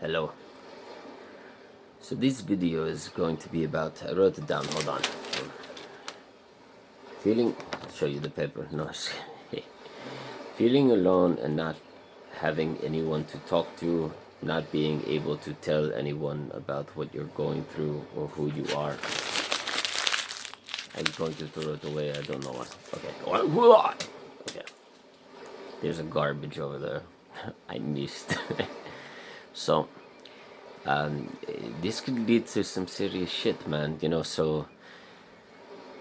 Hello. So this video is going to be about, I wrote it down, hold on. Feeling, I'll show you the paper, no, feeling alone and not having anyone to talk to, not being able to tell anyone about what you're going through or who you are. I'm going to throw it away, I don't know what. Okay. Okay. There's a garbage over there. I missed. So, this could lead to some serious shit, man.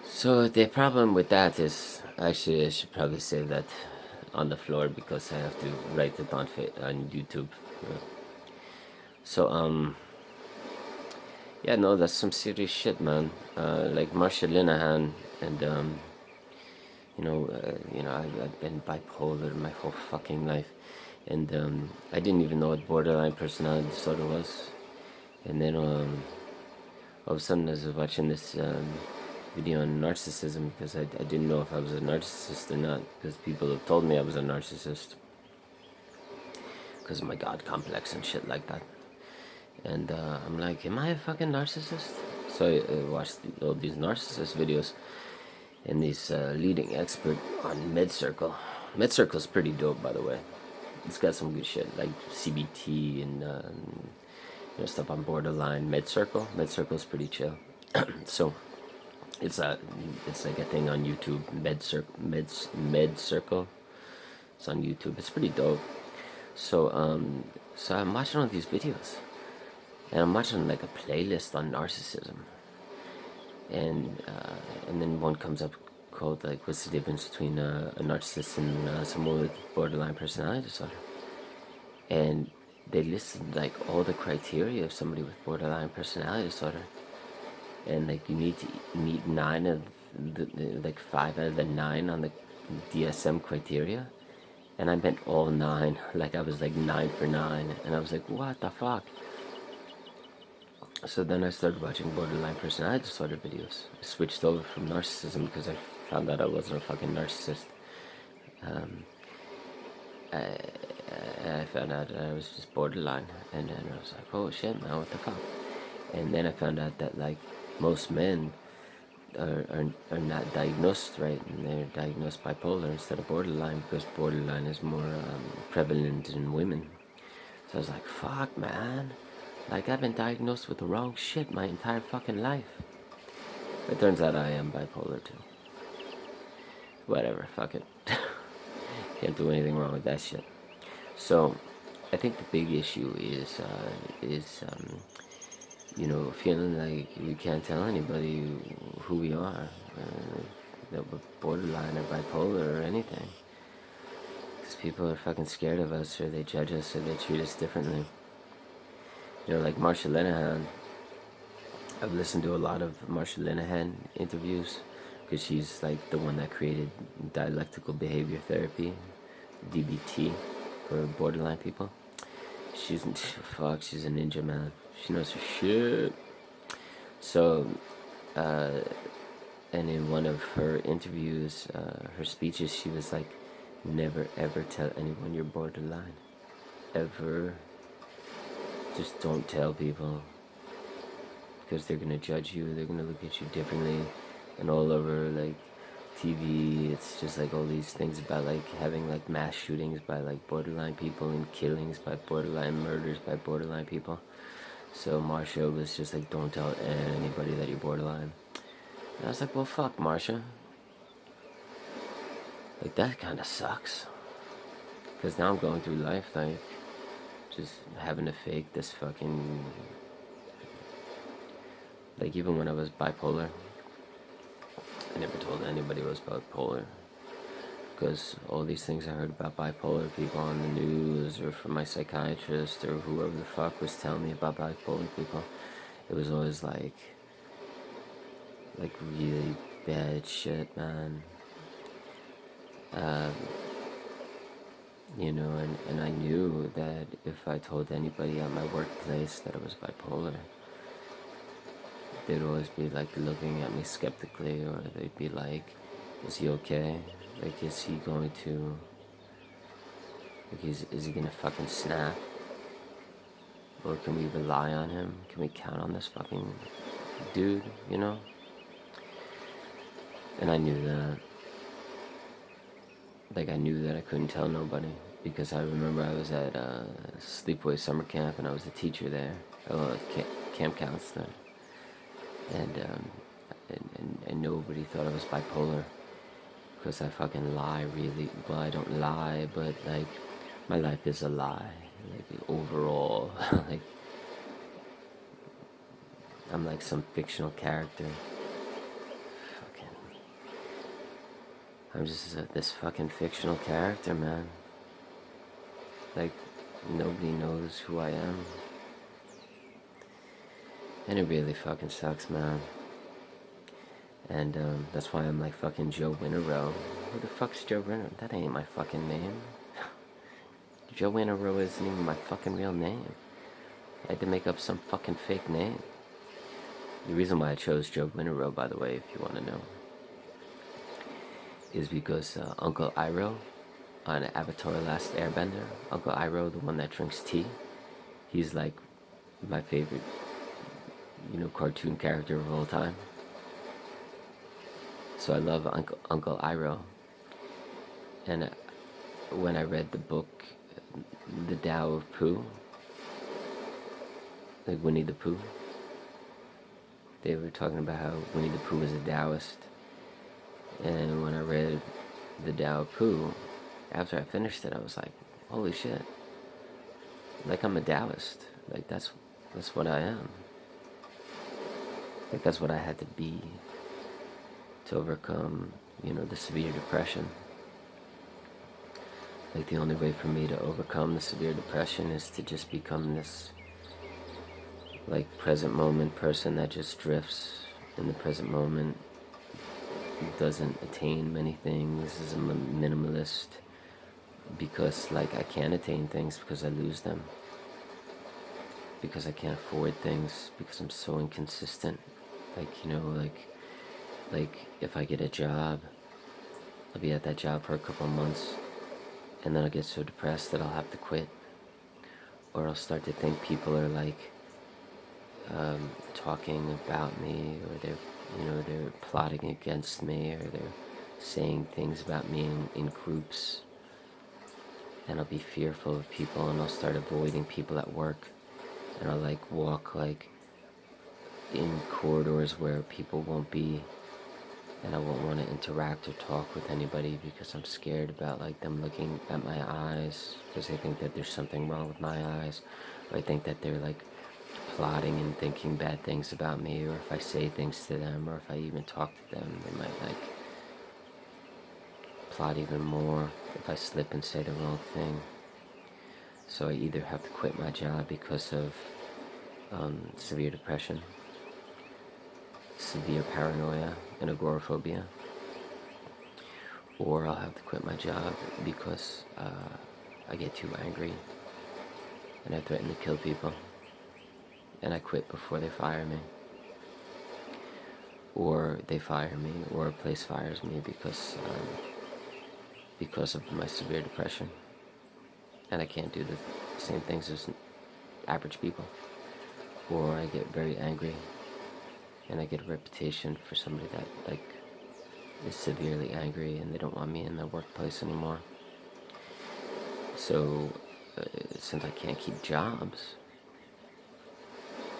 So the problem with that is, actually, I should probably say that on the floor because I have to write it on YouTube. So yeah, no, that's some serious shit, man. Like Marsha Linehan, and I've been bipolar my whole fucking life, and I didn't even know what borderline personality disorder was, and then all of a sudden I was watching this video on narcissism because I didn't know if I was a narcissist or not, because people have told me I was a narcissist because of my god complex and shit like that. And I'm like, am I a fucking narcissist? So I watched all these narcissist videos, and this leading expert on MedCircle's pretty dope, by the way. It's got some good shit like CBT and stuff on borderline. MedCircle's pretty chill. So it's like a thing on YouTube. MedCircle. It's on YouTube. It's pretty dope. So I'm watching all these videos, and I'm watching like a playlist on narcissism, and then one comes up called like, what's the difference between a narcissist and someone with borderline personality disorder? And they listed like all the criteria of somebody with borderline personality disorder, and like you need to meet 5 out of the 9 on the DSM criteria, and I met all 9. Like I was like 9 for 9, and I was like, what the fuck? So then I started watching borderline personality disorder videos. I switched over from narcissism because I found out I wasn't a fucking narcissist. I found out I was just borderline, and then I was like, oh shit, man, what the fuck? And then I found out that like most men are not diagnosed right, and they're diagnosed bipolar instead of borderline, because borderline is more prevalent in women. So I was like, fuck, man, like I've been diagnosed with the wrong shit my entire fucking life. It turns out I am bipolar too. Whatever, fuck it. Can't do anything wrong with that shit. So I think the big issue is feeling like we can't tell anybody who we are, that we're borderline or bipolar or anything, because people are fucking scared of us, or they judge us, or they treat us differently. Like Marsha Linehan. I've listened to a lot of Marsha Linehan interviews because she's like the one that created dialectical behavior therapy, DBT, for borderline people. She's a ninja, man. She knows her shit. So, and in one of her interviews, her speeches, she was like, never ever tell anyone you're borderline. Ever. Just don't tell people, because they're gonna judge you, they're gonna look at you differently. And all over like TV, it's just like all these things about like having like mass shootings by like borderline people, and killings by borderline, murders by borderline people. So Marsha was just like, don't tell anybody that you're borderline. And I was like, well, fuck, Marsha. Like, that kind of sucks. Because now I'm going through life like just having to fake this fucking... Like, even when I was bipolar, I never told anybody I was bipolar, because all these things I heard about bipolar people on the news, or from my psychiatrist, or whoever the fuck was telling me about bipolar people, it was always like really bad shit, man. And I knew that if I told anybody at my workplace that I was bipolar, they'd always be like looking at me skeptically, or they'd be like, is he okay? Like, is he going to, like, is he gonna fucking snap? Or can we rely on him? Can we count on this fucking dude, you know? And I knew that. Like, I knew that I couldn't tell nobody. Because I remember I was at Sleepaway Summer Camp, and I was a teacher there. Camp counselor. And nobody thought I was bipolar. Because I fucking lie really. Well, I don't lie, but, like, my life is a lie. Like, overall. Like, I'm like some fictional character. I'm just this fucking fictional character, man. Like, nobody knows who I am. And it really fucking sucks, man. And that's why I'm like fucking Joe Winterow. Who the fuck's Joe Winterow? That ain't my fucking name. Joe Winterow isn't even my fucking real name. I had to make up some fucking fake name. The reason why I chose Joe Winterow, by the way, if you want to know, is because Uncle Iroh on Avatar Last Airbender, Uncle Iroh, the one that drinks tea, he's like my favorite, cartoon character of all time. So I love Uncle Iroh. And when I read the book, The Tao of Pooh, like Winnie the Pooh, they were talking about how Winnie the Pooh was a Taoist. And when I read The Tao of Pooh, after I finished it, I was like, holy shit. Like, I'm a Taoist. Like, that's what I am. Like, that's what I had to be to overcome, the severe depression. Like, the only way for me to overcome the severe depression is to just become this, like, present moment person that just drifts in the present moment, doesn't attain many things, is a minimalist, because, like, I can't attain things because I lose them, because I can't afford things, because I'm so inconsistent. Like, like if I get a job, I'll be at that job for a couple of months, and then I'll get so depressed that I'll have to quit, or I'll start to think people are like talking about me, or they're plotting against me, or they're saying things about me in groups, and I'll be fearful of people, and I'll start avoiding people at work, and I'll like walk like in corridors where people won't be, and I won't want to interact or talk with anybody because I'm scared about like them looking at my eyes, because they think that there's something wrong with my eyes, or I think that they're like plotting and thinking bad things about me, or if I say things to them, or if I even talk to them, they might like plot even more if I slip and say the wrong thing. So I either have to quit my job because of severe depression, severe paranoia, and agoraphobia, or I'll have to quit my job because I get too angry and I threaten to kill people, and I quit before they fire me, or they fire me, or a place fires me because of my severe depression, and I can't do the same things as average people, or I get very angry and I get a reputation for somebody that like is severely angry and they don't want me in the workplace anymore. So since I can't keep jobs,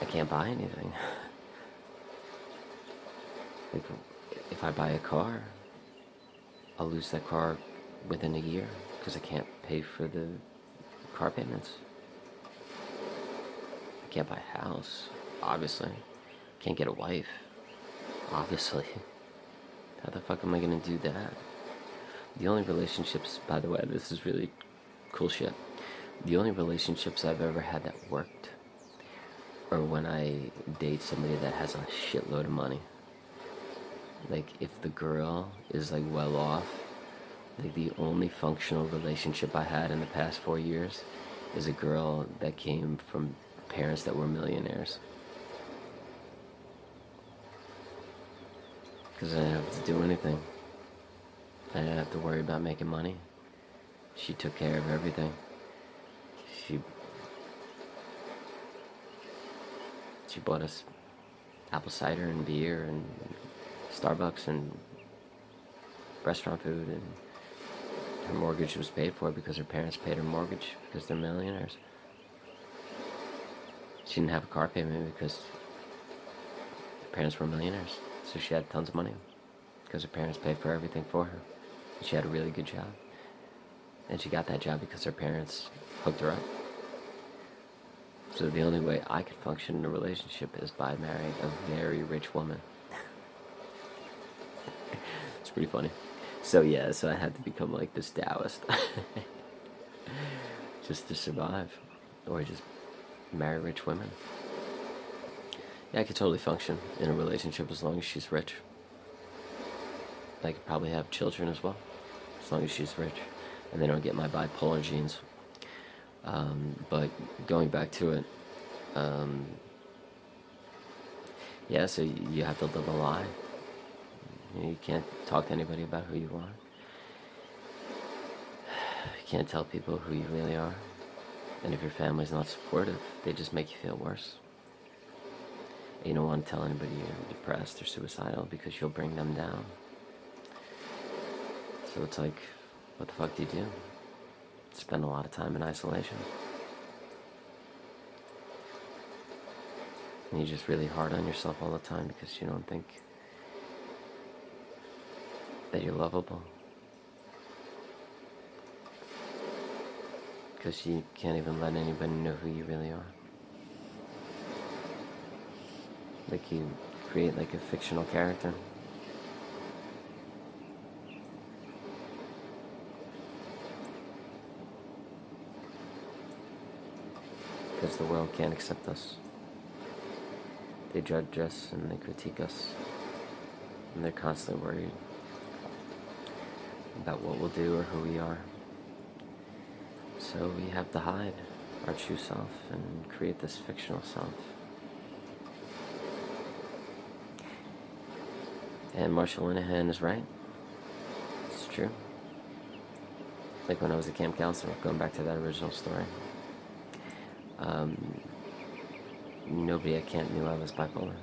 I can't buy anything. Like, if I buy a car, I'll lose that car within a year because I can't pay for the car payments. I can't buy a house, obviously. Can't get a wife, obviously. How the fuck am I gonna do that? The only relationships, by the way, this is really cool shit. The only relationships I've ever had that worked are when I date somebody that has a shitload of money. Like, if the girl is like well off, like the only functional relationship I had in the past 4 years is a girl that came from parents that were millionaires. Because I didn't have to do anything. I didn't have to worry about making money. She took care of everything. she bought us apple cider and beer and Starbucks and restaurant food, and her mortgage was paid for because her parents paid her mortgage because they're millionaires. She didn't have a car payment because her parents were millionaires, so she had tons of money because her parents paid for everything for her. She had a really good job, and she got that job because her parents hooked her up. So the only way I could function in a relationship is by marrying a very rich woman. It's pretty funny. So yeah, so I had to become like this Taoist just to survive, or just marry rich women. Yeah, I could totally function in a relationship as long as she's rich. I could probably have children as well, as long as she's rich, and they don't get my bipolar genes. But going back to it, yeah, so you have to live a lie. You can't talk to anybody about who you are. You can't tell people who you really are. And if your family's not supportive, they just make you feel worse. You don't want to tell anybody you're depressed or suicidal because you'll bring them down. So it's like, what the fuck do you do? Spend a lot of time in isolation. And you're just really hard on yourself all the time because you don't think that you're lovable. Because you can't even let anybody know who you really are. Like you create like a fictional character. Because the world can't accept us. They judge us and they critique us. And they're constantly worried about what we'll do or who we are. So we have to hide our true self and create this fictional self. And Marsha Linehan is right. It's true. Like when I was a camp counselor, going back to that original story, nobody at camp knew I was bipolar.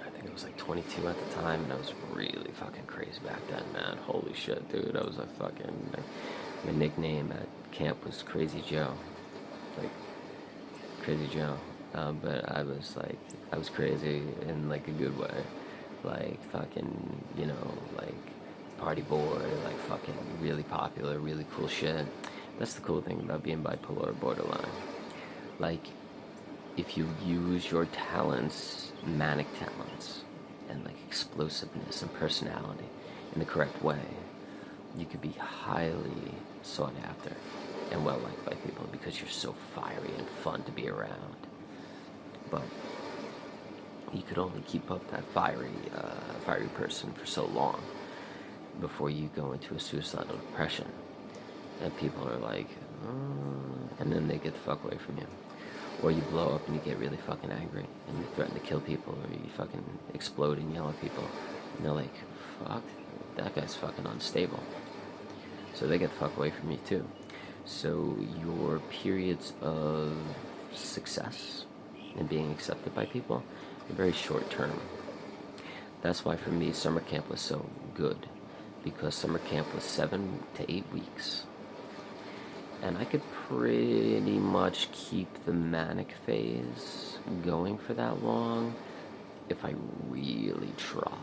I think I was like 22 at the time, and I was really fucking crazy back then, man. Holy shit, dude. I was a fucking... My nickname at camp was Crazy Joe. Like, Crazy Joe. But I was crazy in like a good way. Like fucking, like party boy, like fucking really popular, really cool shit. That's the cool thing about being bipolar or borderline. Like, if you use your talents, manic talents, and like explosiveness and personality in the correct way, you could be highly sought after and well liked by people because you're so fiery and fun to be around. But you could only keep up that fiery person for so long before you go into a suicidal depression. And people are like, and then they get the fuck away from you. Or you blow up and you get really fucking angry and you threaten to kill people, or you fucking explode and yell at people. And they're like, fuck, that guy's fucking unstable. So they get the fuck away from you too. So your periods of success and being accepted by people are very short term. That's why for me summer camp was so good, because summer camp was 7 to 8 weeks. And I could pretty much keep the manic phase going for that long if I really try.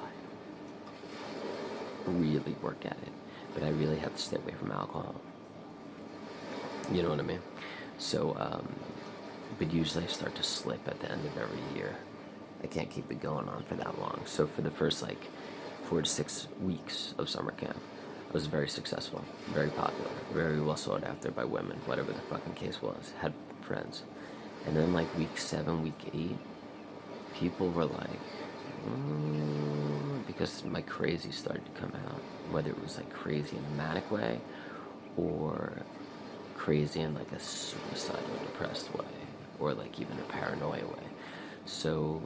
Really work at it. But I really have to stay away from alcohol. You know what I mean? So, but usually I start to slip at the end of every year. I can't keep it going on for that long. So for the first 4 to 6 weeks of summer camp, I was very successful, very popular, very well sought after by women, whatever the fucking case was, had friends. And then week 7, week 8, people were like, because my crazy started to come out, whether it was crazy in a manic way or crazy in a suicidal, depressed way, or even a paranoia way. So,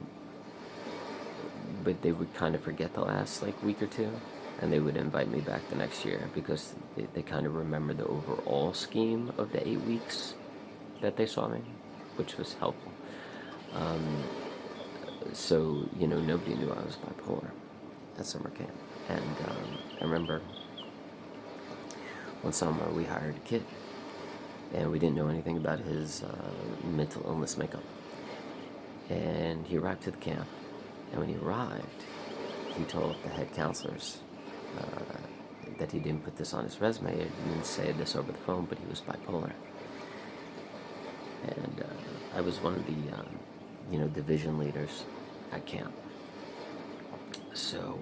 but they would kind of forget the last week or two, and they would invite me back the next year because they kind of remember the overall scheme of the 8 weeks that they saw me, which was helpful. So, nobody knew I was bipolar at summer camp. And I remember one summer we hired a kid, and we didn't know anything about his mental illness makeup. And he arrived to the camp, and when he arrived, he told the head counselors that he didn't put this on his resume. He didn't say this over the phone, but he was bipolar. And I was one of the, division leaders at camp. So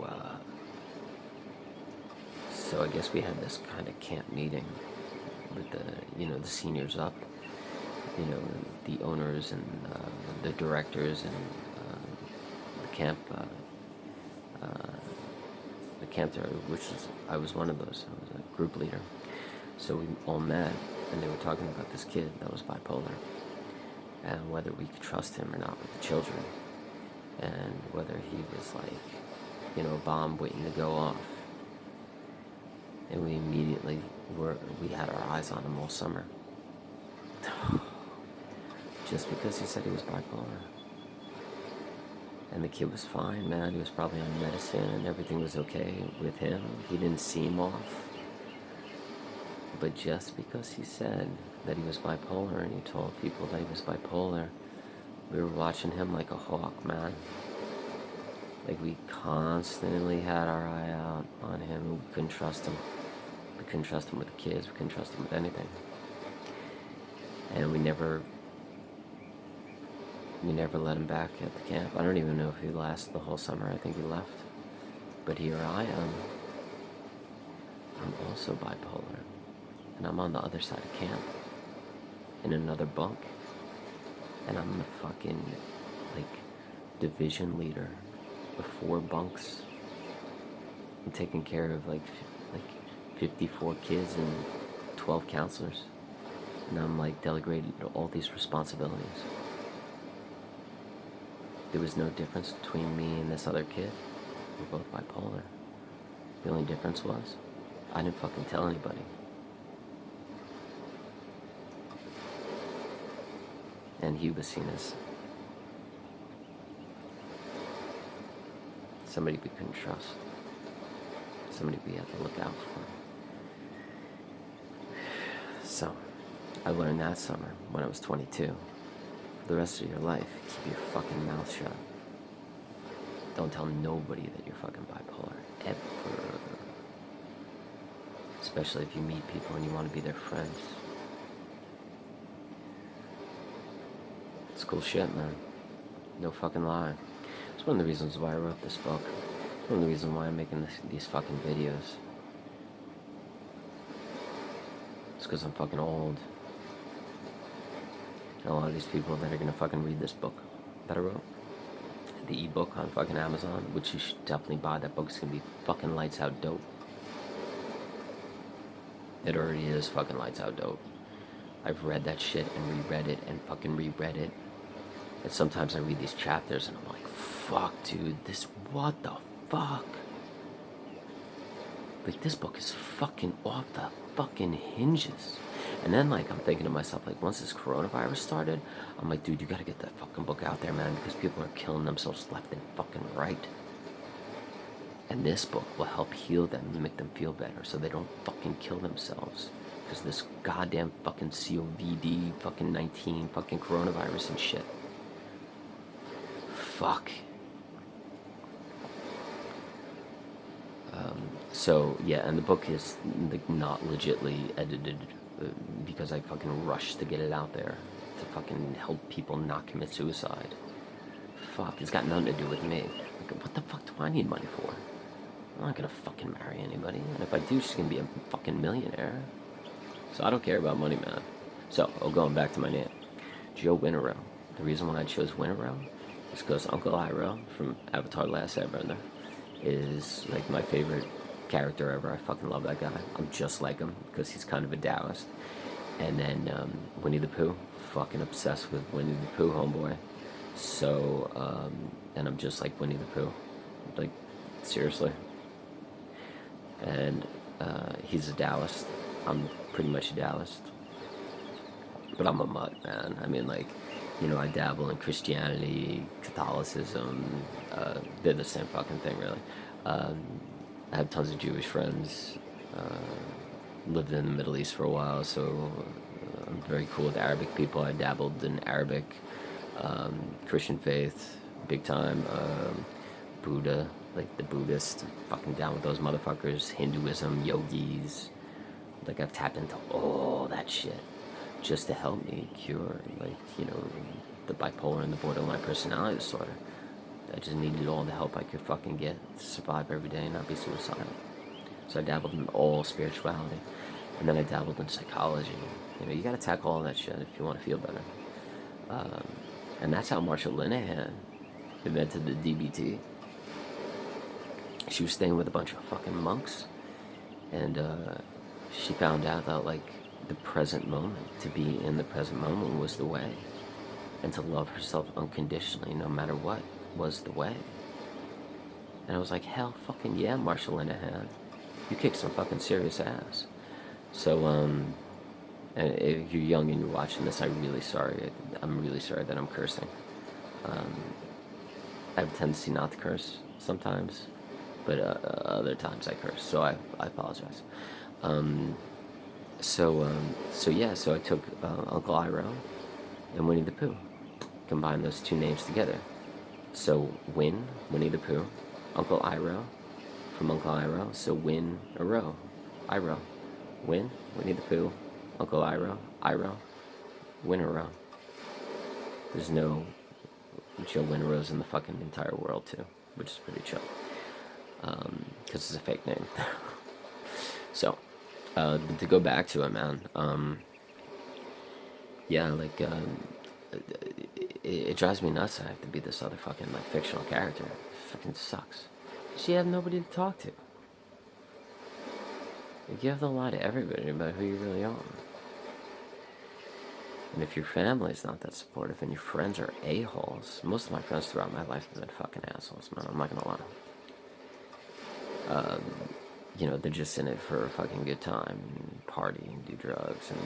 I guess we had this kind of camp meeting with the seniors up, the owners and the directors and the camp, which is, I was one of those. I was a group leader. So we all met, and they were talking about this kid that was bipolar, and whether we could trust him or not with the children, and whether he was like, a bomb waiting to go off. And we immediately we had our eyes on him all summer. Just because he said he was bipolar. And the kid was fine, man. He was probably on medicine and everything was okay with him. He didn't seem off. But just because he said that he was bipolar and he told people that he was bipolar, we were watching him like a hawk, man. Like, we constantly had our eye out on him, and we couldn't trust him. We couldn't trust him with the kids. We couldn't trust him with anything. And we never let him back at the camp. I don't even know if he lasted the whole summer. I think he left. But here I am. I'm also bipolar. And I'm on the other side of camp, in another bunk. And I'm the fucking, division leader of 4 bunks. I'm taking care of, 54 kids and 12 counselors. And I'm, delegated all these responsibilities. There was no difference between me and this other kid. We're both bipolar. The only difference was, I didn't fucking tell anybody. And he was seen as somebody we couldn't trust. Somebody we had to look out for. So, I learned that summer when I was 22. For the rest of your life, keep your fucking mouth shut. Don't tell nobody that you're fucking bipolar. Ever. Especially if you meet people and you want to be their friends. It's cool shit, man. No fucking lie. It's one of the reasons why I wrote this book. It's one of the reasons why I'm making these fucking videos. It's because I'm fucking old. And a lot of these people that are gonna fucking read this book that I wrote, the ebook on fucking Amazon, which you should definitely buy. That book's gonna be fucking lights out dope. It already is fucking lights out dope. I've read that shit and reread it and fucking reread it. And sometimes I read these chapters and I'm like, fuck, dude, what the fuck? This book is fucking off the fucking hinges. And then, I'm thinking to myself, once this coronavirus started, I'm like, dude, you gotta get that fucking book out there, man, because people are killing themselves left and fucking right. And this book will help heal them and make them feel better so they don't fucking kill themselves. Because this goddamn fucking COVID fucking 19 fucking coronavirus and shit. Fuck. So, yeah, and the book is not legitly edited because I fucking rushed to get it out there to fucking help people not commit suicide. Fuck, it's got nothing to do with me. What the fuck do I need money for? I'm not gonna fucking marry anybody, and if I do, she's gonna be a fucking millionaire. So I don't care about money, man. So, going back to my name, Joe Winterow. The reason why I chose Winterow is because Uncle Iroh from Avatar: Last Airbender is my favorite character ever. I fucking love that guy. I'm just like him because he's kind of a Taoist. And then Winnie the Pooh, fucking obsessed with Winnie the Pooh, homeboy. So, and I'm just like Winnie the Pooh, seriously. And he's a Taoist. I'm pretty much a Taoist. But I'm a mutt, man. I mean, I dabble in Christianity, Catholicism. They're the same fucking thing, really. I have tons of Jewish friends. Lived in the Middle East for a while, so I'm very cool with Arabic people. I dabbled in Arabic, Christian faith, big time. Buddha, like the Buddhist, fucking down with those motherfuckers. Hinduism, yogis. Like I've tapped into all that shit just to help me cure, like, the bipolar and the borderline personality disorder. I just needed all the help I could fucking get to survive every day and not be suicidal. So I dabbled in all spirituality. And then I dabbled in psychology. You gotta tackle all that shit if you want to feel better. And that's how Marsha Linehan invented the DBT. She was staying with a bunch of fucking monks. And she found out that, like, the present moment, to be in the present moment was the way. And to love herself unconditionally, no matter what, was the way. And I was like, hell fucking yeah, Marsha Linehan. You kick some fucking serious ass. So, and if you're young and you're watching this, I'm really sorry that I'm cursing. I have a tendency not to curse sometimes, but other times I curse, so I apologize. So I took Uncle Iroh and Winnie the Pooh, combined those two names together. So Winnie the Pooh, Uncle Iroh, from Uncle Iroh, so Iroh, Winnie the Pooh, Uncle Iroh, Winnerow. There's no Joe Winnerows in the fucking entire world too, which is pretty chill, because it's a fake name. So, to go back to it, man, yeah, like, it drives me nuts that I have to be this other fucking, like, fictional character. It fucking sucks. You have nobody to talk to. Like, you have to lie to everybody about who you really are. And if your family's not that supportive and your friends are a-holes, most of my friends throughout my life have been fucking assholes, man, I'm not gonna lie. They're just in it for a fucking good time, and party, and do drugs, and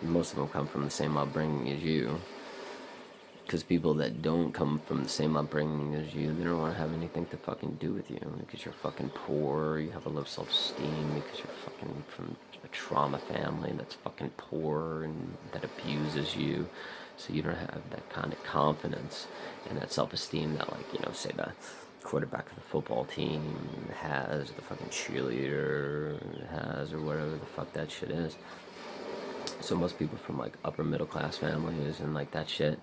most of them come from the same upbringing as you. Because people that don't come from the same upbringing as you, they don't want to have anything to fucking do with you. Because you're fucking poor, you have a low self-esteem, because you're fucking from a trauma family that's fucking poor and that abuses you. So you don't have that kind of confidence and that self-esteem that, like, say the quarterback of the football team has, the fucking cheerleader has, or whatever the fuck that shit is. So most people from, like, upper middle class families and, like, that shit,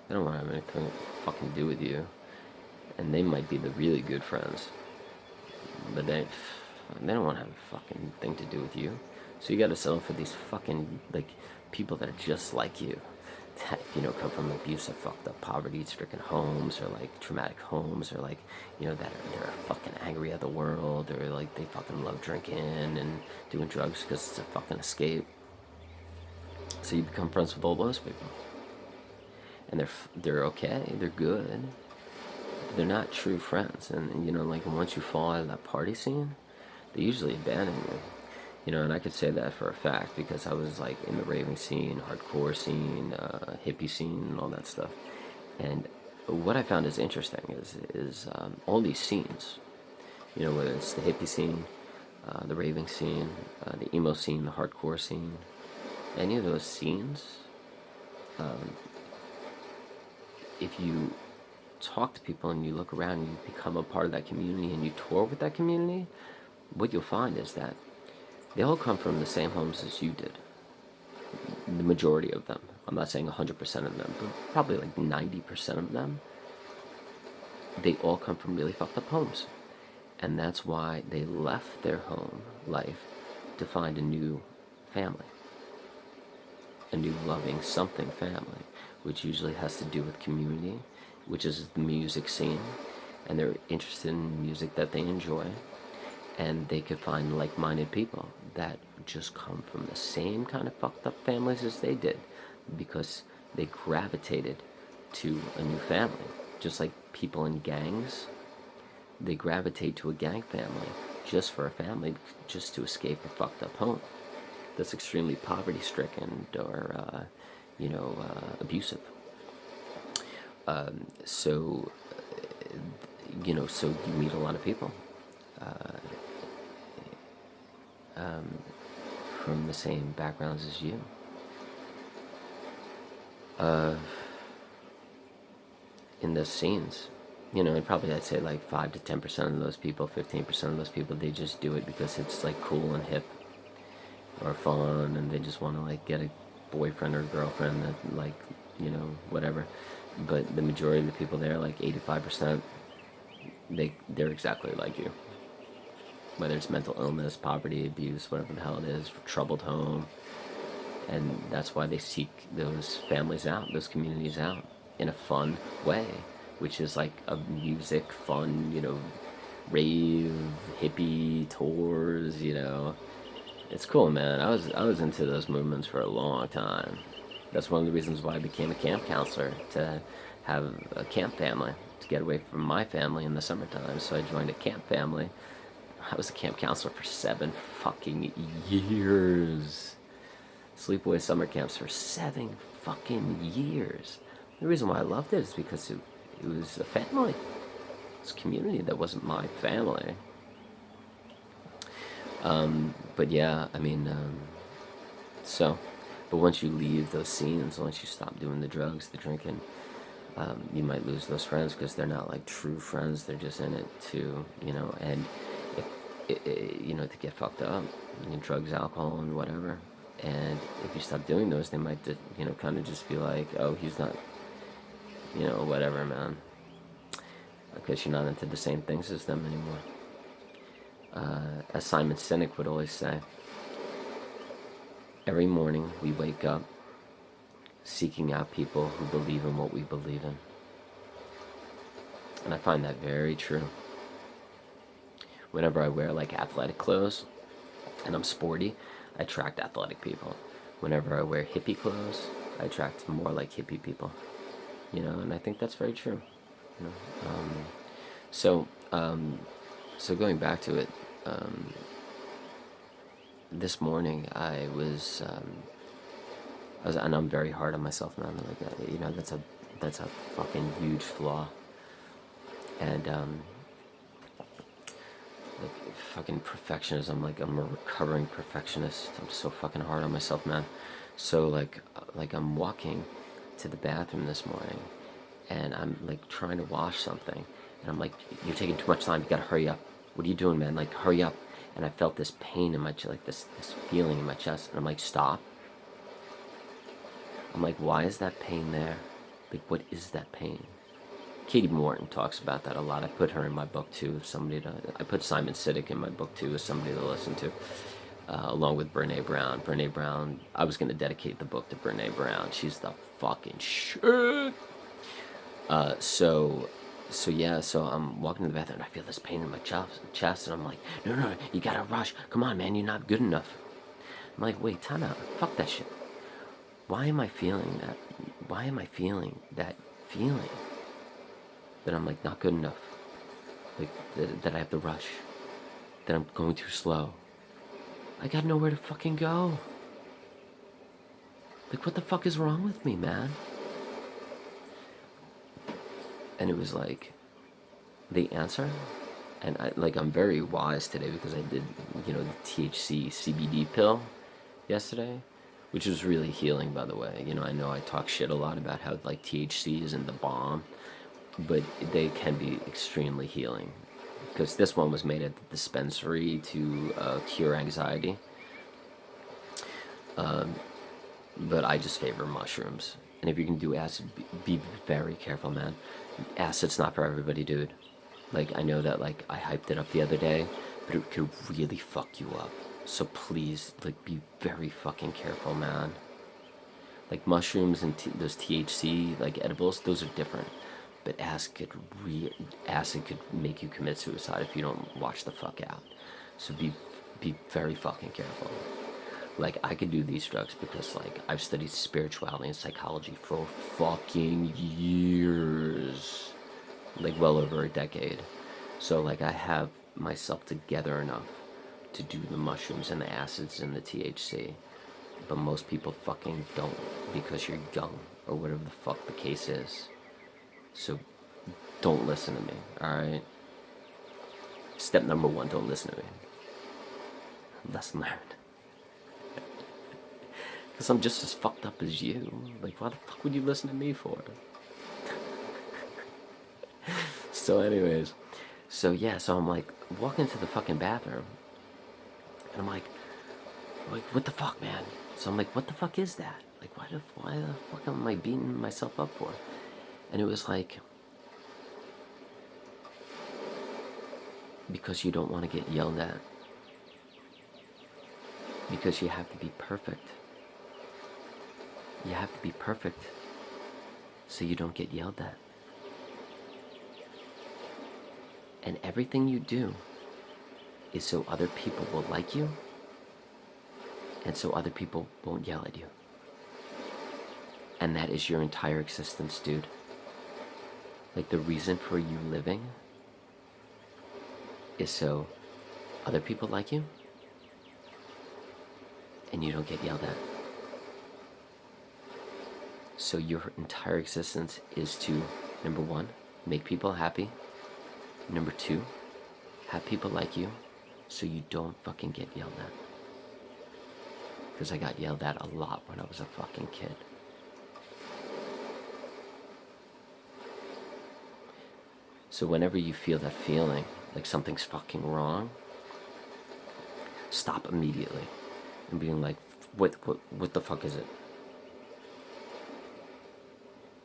they don't want to have anything to fucking do with you. And they might be the really good friends, but they don't want to have a fucking thing to do with you. So you gotta settle for these fucking, like, people that are just like you. That, come from abusive, fucked up, poverty-stricken homes, or, like, traumatic homes, or, like, they're fucking angry at the world, or, like, they fucking love drinking and doing drugs because it's a fucking escape. So you become friends with all those people. And they're okay, they're good. They're not true friends. And, like, once you fall out of that party scene, they usually abandon you. And I could say that for a fact because I was, like, in the raving scene, hardcore scene, hippie scene, and all that stuff. And what I found is interesting is all these scenes, whether it's the hippie scene, the raving scene, the emo scene, the hardcore scene, any of those scenes, if you talk to people and you look around and you become a part of that community and you tour with that community, what you'll find is that they all come from the same homes as you did. The majority of them. I'm not saying 100% of them, but probably like 90% of them. They all come from really fucked up homes. And that's why they left their home life to find a new family. A new loving something family, which usually has to do with community, which is the music scene. And they're interested in music that they enjoy. And they could find like-minded people that just come from the same kind of fucked up families as they did, because they gravitated to a new family. Just like people in gangs, they gravitate to a gang family just for a family, just to escape a fucked up home that's extremely poverty-stricken, or abusive. So, so you meet a lot of people from the same backgrounds as you. In those scenes, and probably I'd say like 5 to 10% of those people, 15% of those people, they just do it because it's like cool and hip or fun, and they just want to like get a boyfriend or girlfriend that like, whatever. But the majority of the people there, like 85%, they're exactly like you. Whether it's mental illness, poverty, abuse, whatever the hell it is, troubled home. And that's why they seek those families out, those communities out, in a fun way, which is like a music, fun, rave, hippie tours, It's cool, man. I was into those movements for a long time. That's one of the reasons why I became a camp counselor, to have a camp family, to get away from my family in the summertime. So I joined a camp family. I was a camp counselor for 7 fucking years. Sleepaway summer camps for 7 fucking years. The reason why I loved it is because it was a family. It's a community that wasn't my family. But yeah, I mean, but once you leave those scenes, once you stop doing the drugs, the drinking, you might lose those friends because they're not like true friends. They're just in it to, and to get fucked up, drugs, alcohol, and whatever. And if you stop doing those, they might, kind of just be like, oh, he's not, whatever, man. Because you're not into the same things as them anymore. As Simon Sinek would always say, every morning we wake up seeking out people who believe in what we believe in. And I find that very true. Whenever I wear like athletic clothes and I'm sporty, I attract athletic people. Whenever I wear hippie clothes, I attract more like hippie people. And I think that's very true. So going back to it, this morning I was, and I'm very hard on myself, man. Like, that's a fucking huge flaw. And like fucking perfectionism. Like, I'm a recovering perfectionist. I'm so fucking hard on myself, man. So like I'm walking to the bathroom this morning, and I'm like trying to wash something, and I'm like, you're taking too much time. You gotta hurry up. What are you doing, man? Like, hurry up. And I felt this pain in my chest, like this feeling in my chest, and I'm like, stop. I'm like, why is that pain there? Like, what is that pain? Katie Morton talks about that a lot. I put her in my book too. I put Simon Sinek in my book too, as somebody to listen to, along with Brene Brown. Brene Brown. I was going to dedicate the book to Brene Brown. She's the fucking shit. So I'm walking to the bathroom and I feel this pain in my chest, and I'm like, no, you gotta rush. Come on, man, you're not good enough. I'm like, wait, time out. Fuck that shit. Why am I feeling that? Why am I feeling that feeling? That I'm like not good enough, like that I have to rush, that I'm going too slow. I got nowhere to fucking go. Like, what the fuck is wrong with me, man? And it was like the answer, and I'm very wise today because I did, the THC CBD pill yesterday, which was really healing, by the way. I know I talk shit a lot about how like THC isn't the bomb, but they can be extremely healing, because this one was made at the dispensary to cure anxiety. But I just favor mushrooms. And if you can do acid, be very careful, man. Acid's not for everybody, dude. Like, I know that, like, I hyped it up the other day, but it could really fuck you up. So please, like, be very fucking careful, man. Like, mushrooms and those THC, like, edibles, those are different. But acid could make you commit suicide if you don't watch the fuck out. So be very fucking careful. Like, I could do these drugs because, like, I've studied spirituality and psychology for fucking years. Like, well over a decade. So, like, I have myself together enough to do the mushrooms and the acids and the THC. But most people fucking don't, because you're young or whatever the fuck the case is. So don't listen to me, alright? Step number 1, don't listen to me. Lesson learned. Because I'm just as fucked up as you. Like, why the fuck would you listen to me for? So anyways, so I'm like walking to the fucking bathroom, and I'm like, what the fuck, man? So I'm like, what the fuck is that? Like, why the fuck am I beating myself up for? And it was like, because you don't want to get yelled at. Because you have to be perfect. You have to be perfect so you don't get yelled at. And everything you do is so other people will like you, and so other people won't yell at you. And that is your entire existence, dude. Like, the reason for you living is so other people like you, and you don't get yelled at. So your entire existence is to, number 1, make people happy. Number 2, have people like you so you don't fucking get yelled at. Because I got yelled at a lot when I was a fucking kid. So whenever you feel that feeling, like something's fucking wrong, stop immediately and being like, what the fuck is it?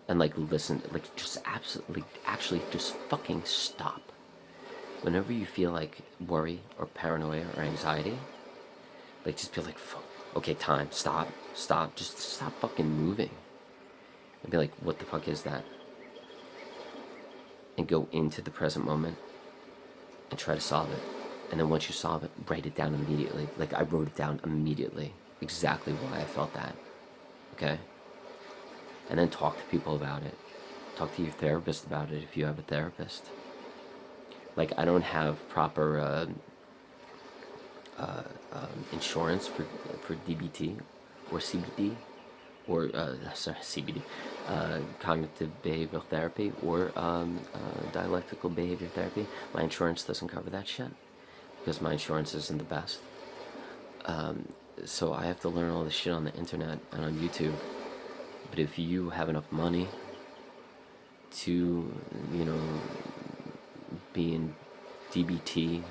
And like, listen, like, just absolutely, actually just fucking stop. Whenever you feel like worry or paranoia or anxiety, like, just be like, okay, time, stop, just stop fucking moving. And be like, what the fuck is that? And go into the present moment and try to solve it. And then once you solve it, write it down immediately. Like, I wrote it down immediately, exactly why I felt that, okay? And then talk to people about it. Talk to your therapist about it if you have a therapist. Like, I don't have proper insurance for DBT or CBD or CBD, cognitive behavioral therapy, or dialectical behavior therapy. My insurance doesn't cover that shit because my insurance isn't the best. So I have to learn all this shit on the internet and on YouTube. But if you have enough money to, be in DBT,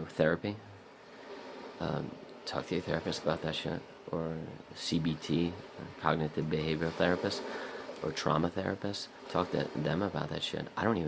therapy, talk to your therapist about that shit, or CBT, cognitive behavioral therapist, or trauma therapist. Talk to them about that shit. I don't even